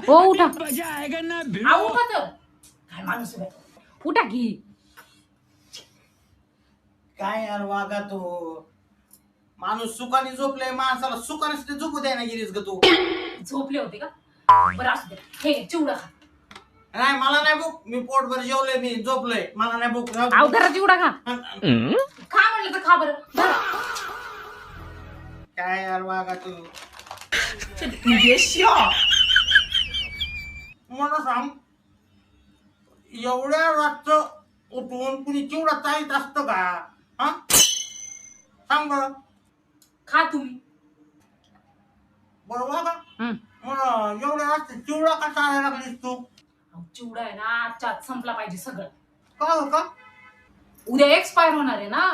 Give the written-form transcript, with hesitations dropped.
हो उठा. आऊ का तर काय माणूस आहे बाई. उठा की. काय यार वागा तू माणूस सुखाने झोपलाय माणसाला सुखाने झोपू द्या ना गिरीस ग तू. झोपले होते का बरं असू दे. हे घे, चिवडा खा. नाही मला नाही भूक मी पोटभर जेवलोय मी झोपलोय मला नाही भूक. आव धरा चिवडा खा. खा म्हणलं तर खा बरं धरा. काय यार वागा तू मला सांग एवढ्या रातचं उठून कुणी चिवडा चाळीत असतं का हा सांग बरं खा तुम्ही. बरं वागा हम्म. मला एवढ्या रातचं चिवडा का चालायला लागलीस तू अहो, चिवडा आहे ना आजच्या आत संपला पाहिजे सगळं. का हो का उद्या एक्सपायर होणार आहे ना.